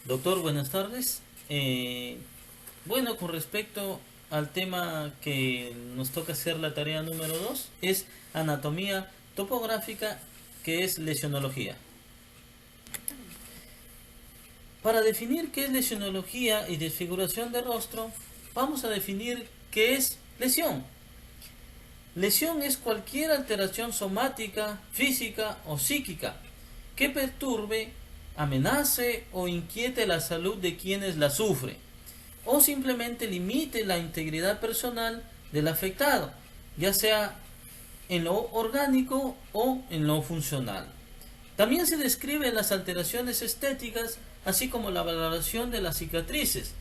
Doctor, buenas tardes. Bueno, con respecto al tema que nos toca hacer la tarea número 2 es anatomía topográfica, que es lesionología. Para definir qué es lesionología y desfiguración de rostro, vamos a definir qué es lesión. Lesión es cualquier alteración somática, física o psíquica que perturbe, amenace o inquiete la salud de quienes la sufren, o simplemente limite la integridad personal del afectado, ya sea en lo orgánico o en lo funcional. También se describen las alteraciones estéticas, así como la valoración de las cicatrices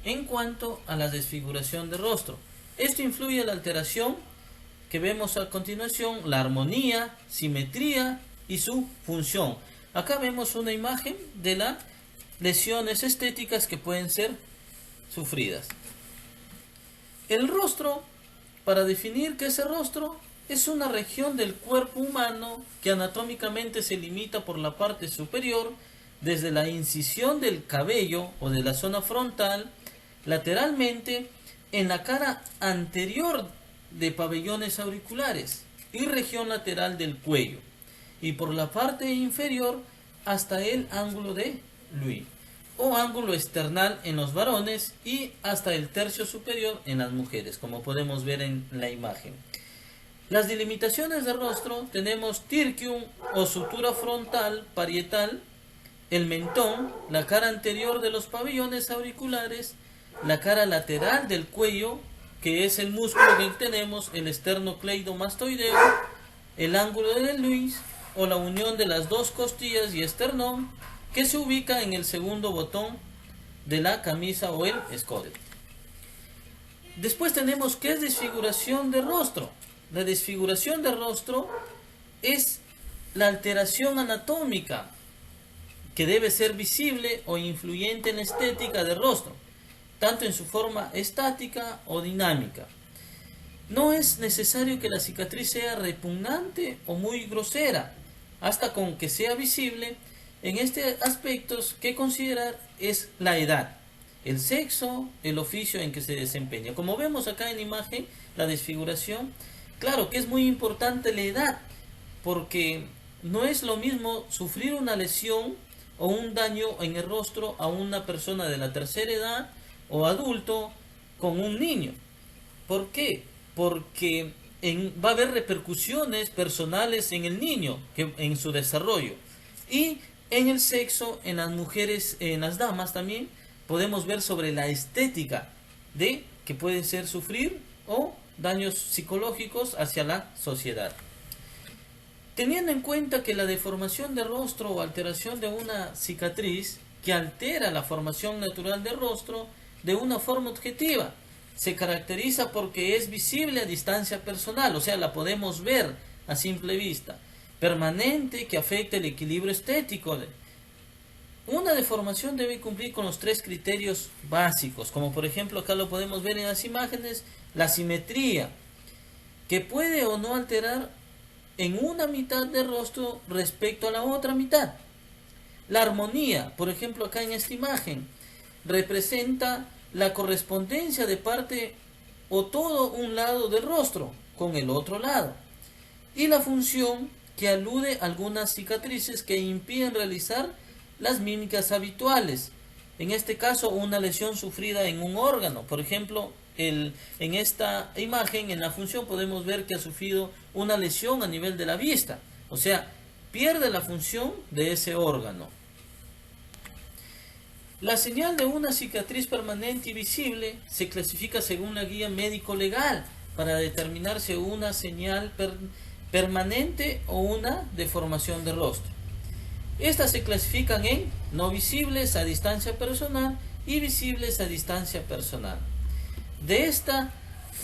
en cuanto a la desfiguración de rostro. Esto influye en la alteración que vemos a continuación, la armonía, simetría y su función. Acá vemos una imagen de las lesiones estéticas que pueden ser sufridas. El rostro, para definir qué es el rostro, es una región del cuerpo humano que anatómicamente se limita por la parte superior, desde la incisión del cabello o de la zona frontal, lateralmente, en la cara anterior de pabellones auriculares y región lateral del cuello, y por la parte inferior hasta el ángulo de Louis o ángulo esternal en los varones y hasta el tercio superior en las mujeres, como podemos ver en la imagen. Las delimitaciones de rostro tenemos tirquium o sutura frontal parietal, el mentón, la cara anterior de los pabellones auriculares, la cara lateral del cuello, que es el músculo que tenemos, el esternocleidomastoideo, el ángulo de Louis o la unión de las dos costillas y esternón, que se ubica en el segundo botón de la camisa o el escote. Después tenemos qué es desfiguración de rostro. La desfiguración de rostro es la alteración anatómica que debe ser visible o influyente en la estética del rostro, tanto en su forma estática o dinámica. No es necesario que la cicatriz sea repugnante o muy grosera, hasta con que sea visible. En este aspecto que considerar es la edad, el sexo, el oficio en que se desempeña. Como vemos acá en la imagen, la desfiguración, claro que es muy importante la edad, porque no es lo mismo sufrir una lesión o un daño en el rostro a una persona de la tercera edad o adulto con un niño. ¿Por qué? Porque va a haber repercusiones personales en el niño, en su desarrollo. Y en el sexo, en las mujeres, en las damas también, podemos ver sobre la estética de que pueden ser sufrir o daños psicológicos hacia la sociedad. Teniendo en cuenta que la deformación de rostro o alteración de una cicatriz que altera la formación natural del rostro de una forma objetiva se caracteriza porque es visible a distancia personal, o sea, la podemos ver a simple vista, permanente, que afecta el equilibrio estético. Una deformación debe cumplir con los tres criterios básicos, como por ejemplo acá lo podemos ver en las imágenes, la simetría, que puede o no alterar en una mitad del rostro respecto a la otra mitad. La armonía, por ejemplo acá en esta imagen, representa la correspondencia de parte o todo un lado del rostro con el otro lado. Y la función, que alude a algunas cicatrices que impiden realizar las mímicas habituales. En este caso, una lesión sufrida en un órgano. Por ejemplo, en esta imagen, en la función, podemos ver que ha sufrido una lesión a nivel de la vista. O sea, pierde la función de ese órgano. La señal de una cicatriz permanente y visible se clasifica según la guía médico-legal para determinar si una señal permanente o una deformación de rostro. Estas se clasifican en no visibles a distancia personal y visibles a distancia personal. De esta,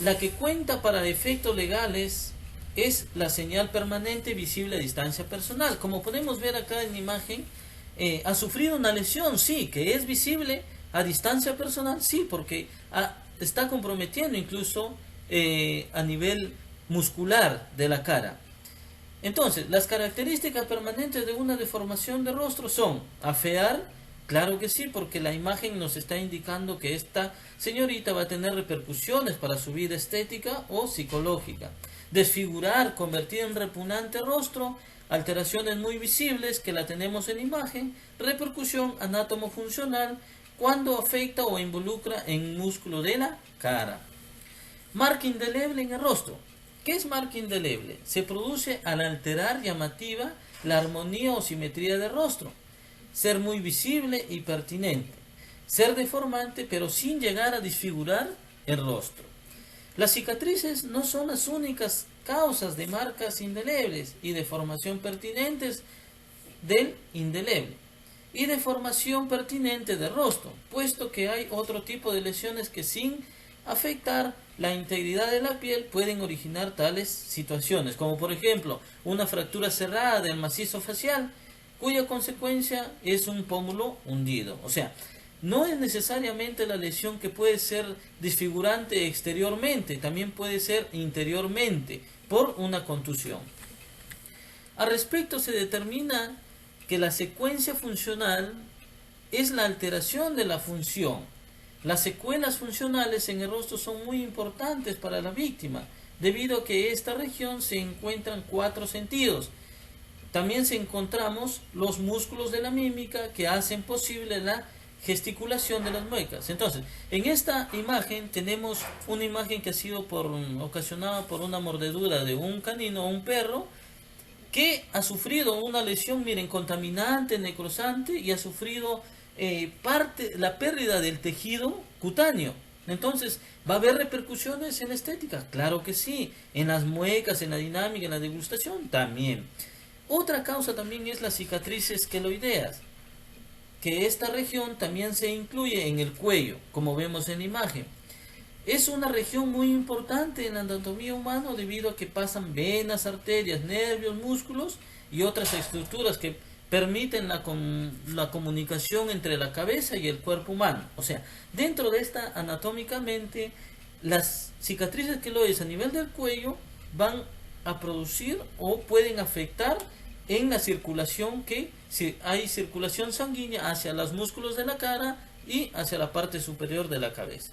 la que cuenta para efectos legales es la señal permanente visible a distancia personal. Como podemos ver acá en la imagen, ha sufrido una lesión, sí, que es visible a distancia personal, sí, porque está comprometiendo incluso a nivel muscular de la cara. Entonces, las características permanentes de una deformación de rostro son afear, Claro que sí, porque la imagen nos está indicando que esta señorita va a tener repercusiones para su vida estética o psicológica. Desfigurar, convertir en repugnante rostro, alteraciones muy visibles que la tenemos en imagen, repercusión anátomo-funcional cuando afecta o involucra en músculo de la cara. Marca indeleble en el rostro. ¿Qué es marca indeleble? Se produce al alterar llamativa la armonía o simetría del rostro. Ser muy visible y pertinente. Ser deformante pero sin llegar a desfigurar el rostro. Las cicatrices no son las únicas causas de marcas indelebles y deformación pertinentes del indeleble y deformación pertinente del rostro, puesto que hay otro tipo de lesiones que sin afectar la integridad de la piel pueden originar tales situaciones, como por ejemplo una fractura cerrada del macizo facial, cuya consecuencia es un pómulo hundido. O sea, no es necesariamente la lesión que puede ser desfigurante exteriormente, también puede ser interiormente por una contusión. Al respecto se determina que la secuencia funcional es la alteración de la función. Las secuelas funcionales en el rostro son muy importantes para la víctima, debido a que en esta región se encuentran 4 sentidos. También se encontramos los músculos de la mímica que hacen posible la gesticulación de las muecas. Entonces, en esta imagen tenemos una imagen que ha sido ocasionada por una mordedura de un canino o un perro que ha sufrido una lesión, miren, contaminante, necrosante, y ha sufrido la pérdida del tejido cutáneo. Entonces, ¿va a haber repercusiones en la estética? Claro que sí. En las muecas, en la dinámica, en la degustación, también. Otra causa también es las cicatrices queloideas, que esta región también se incluye en el cuello, como vemos en la imagen. Es una región muy importante en la anatomía humana debido a que pasan venas, arterias, nervios, músculos y otras estructuras que permiten la comunicación entre la cabeza y el cuerpo humano. O sea, dentro de esta, anatómicamente, las cicatrices queloides a nivel del cuello van a producir o pueden afectar en la circulación, que si hay circulación sanguínea hacia los músculos de la cara y hacia la parte superior de la cabeza.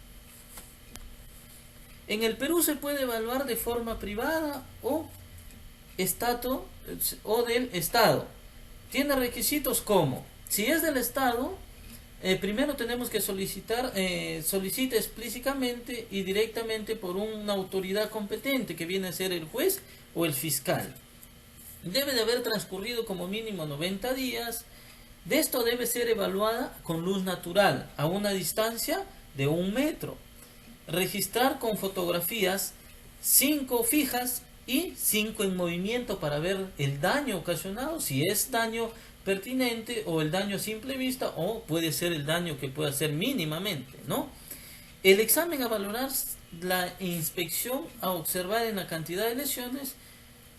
En el Perú se puede evaluar de forma privada o del Estado. Tiene requisitos como, si es del Estado, primero tenemos que solicita explícitamente y directamente por una autoridad competente que viene a ser el juez o el fiscal. Debe de haber transcurrido como mínimo 90 días. De esto debe ser evaluada con luz natural a una distancia de 1 metro. Registrar con fotografías 5 fijas y 5 en movimiento para ver el daño ocasionado, si es daño pertinente o el daño a simple vista, o puede ser el daño que pueda ser mínimamente, ¿no? El examen a valorar, la inspección a observar en la cantidad de lesiones,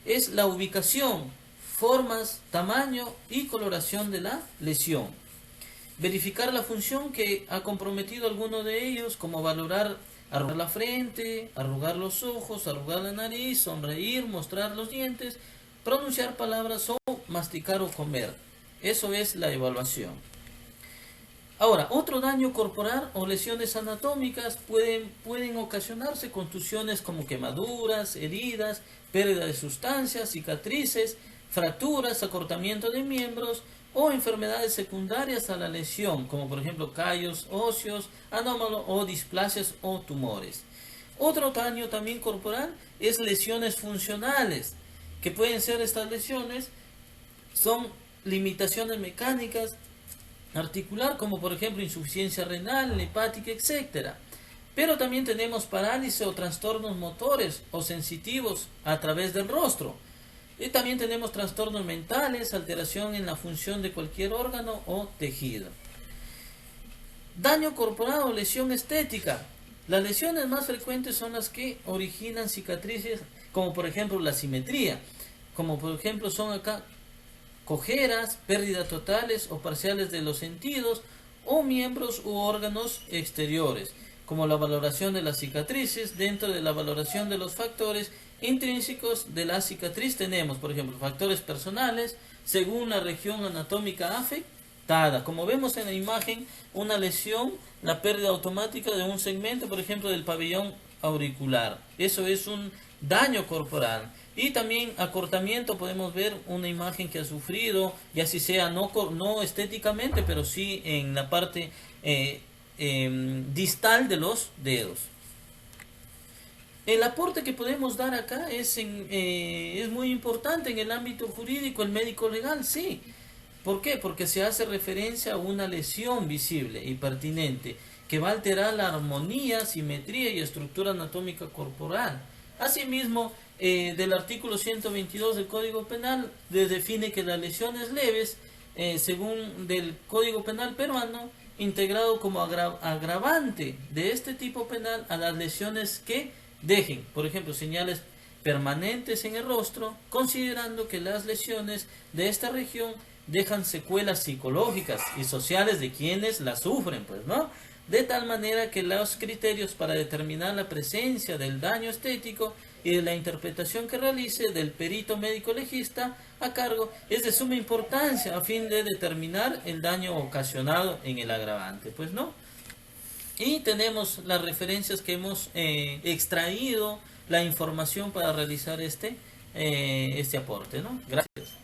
es la ubicación, formas, tamaño y coloración de la lesión. Verificar la función que ha comprometido alguno de ellos, como valorar arrugar la frente, arrugar los ojos, arrugar la nariz, sonreír, mostrar los dientes, pronunciar palabras o masticar o comer. Eso es la evaluación. Ahora, otro daño corporal o lesiones anatómicas pueden ocasionarse contusiones como quemaduras, heridas, pérdida de sustancias, cicatrices, fracturas, acortamiento de miembros o enfermedades secundarias a la lesión, como por ejemplo callos óseos, anómalos o displasias o tumores. Otro daño también corporal es lesiones funcionales, que pueden ser estas lesiones, son limitaciones mecánicas, articular, como por ejemplo insuficiencia renal, hepática, etc. Pero también tenemos parálisis o trastornos motores o sensitivos a través del rostro. Y también tenemos trastornos mentales, alteración en la función de cualquier órgano o tejido. Daño corporal o lesión estética. Las lesiones más frecuentes son las que originan cicatrices, como por ejemplo la simetría, como por ejemplo son acá cojeras, pérdidas totales o parciales de los sentidos o miembros u órganos exteriores, como la valoración de las cicatrices. Dentro de la valoración de los factores intrínsecos de la cicatriz tenemos, por ejemplo, factores personales, según la región anatómica afectada. Como vemos en la imagen, una lesión, la pérdida automática de un segmento, por ejemplo, del pabellón auricular. Eso es un daño corporal. Y también acortamiento, podemos ver una imagen que ha sufrido, ya si sea no estéticamente, pero sí en la parte distal de los dedos. El aporte que podemos dar acá es muy importante en el ámbito jurídico, el médico legal, sí. ¿Por qué? Porque se hace referencia a una lesión visible y pertinente que va a alterar la armonía, simetría y estructura anatómica corporal. Asimismo, del artículo 122 del Código Penal define que las lesiones leves, según del Código Penal peruano, integrado como agravante de este tipo penal a las lesiones que dejen, por ejemplo, señales permanentes en el rostro, considerando que las lesiones de esta región dejan secuelas psicológicas y sociales de quienes las sufren, pues, ¿no? De tal manera que los criterios para determinar la presencia del daño estético y de la interpretación que realice del perito médico legista a cargo es de suma importancia a fin de determinar el daño ocasionado en el agravante, pues, ¿no? Y tenemos las referencias que hemos extraído, la información para realizar este aporte, ¿no? Gracias.